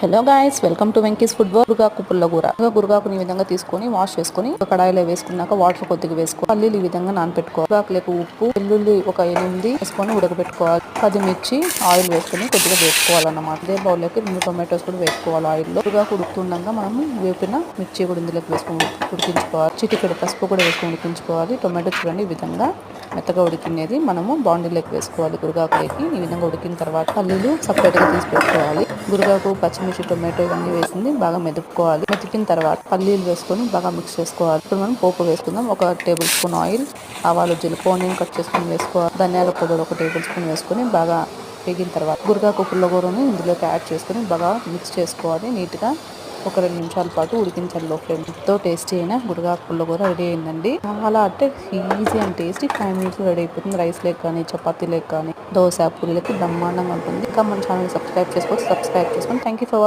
Hello guys, welcome to Venky's food world. గురగాకు పుల్లగూర. గురగాకుని ఈ విధంగా తీసుకొని వాష్ చేసుకుని ఒక కడాయిలో వేసుకున్నాక వాటర్ కొద్దిగా వేసుకోవాలి. పల్లీలు ఈ విధంగా నానపెట్టుకోవాలి. గురగాకులకు ఉప్పు, వెల్లుల్లి ఒక 8 వేసుకొని ఉడకబెట్టుకోవాలి. 10 మిర్చి ఆయిల్ వేసుకొని కొద్దిగా వేసుకోవాలన్నమాట. అదే బౌల్లోకి 2 టొమాటోస్ కూడా వేసుకోవాలి ఆయిల్ లో. గురగాకు ఉడుకుతుండగా మనం వేపిన మిర్చి కూడా ఇందులోకి వేసుకొని ఉడికించుకోవాలి. చిటికెడు పసుపు కూడా వేసుకొని ఉడికించుకోవాలి. టొమాటో చూడండి ఈ విధంగా మెత్తగా ఉడికినది మనము బాండీలోకి వేసుకోవాలి. గురగాకులోకి ఈ విధంగా ఉడికిన తర్వాత పల్లీలు సపరేట్ గా తీసి పెట్టుకోవాలి. గురగాకు, పచ్చిమిర్చి, టొమాటో ఇవన్నీ వేసింది బాగా మెదుపుకోవాలి. మెతికిన తర్వాత పల్లీలు వేసుకొని బాగా మిక్స్ చేసుకోవాలి. ఇప్పుడు మనం పోపు వేసుకుందాం. 1 టేబుల్ స్పూన్ ఆయిల్, ఆవాలు, జీలకర్ర, ఆనియన్ కట్ చేసుకొని వేసుకోవాలి. ధనియాల పౌడర్ 1 టేబుల్ స్పూన్ వేసుకొని బాగా వేగిన తర్వాత గురగాకు పుల్లగూరని ఇందులోకి యాడ్ చేసుకొని బాగా మిక్స్ చేసుకోవాలి. నీట్గా ఒక 2 నిమిషాల పాటు ఉడికించాలి లో ఫ్లేమ్. ఎంతో టేస్టీ అయిన గురగాకు పుల్లగూర రెడీ అయిందండి. చాలా అంటే easy and tasty. 5 minutes ready అయిపోతుంది. రైస్ లేక్ కానీ, చపాతీ లేక్ కానీ, దోశ, పూరీలకి బ్రహ్మాండంగా ఉంటుంది. ఇంకా మన ఛానల్ సబ్స్క్రైబ్ చేసుకొని థ్యాంక్ యూ ఫర్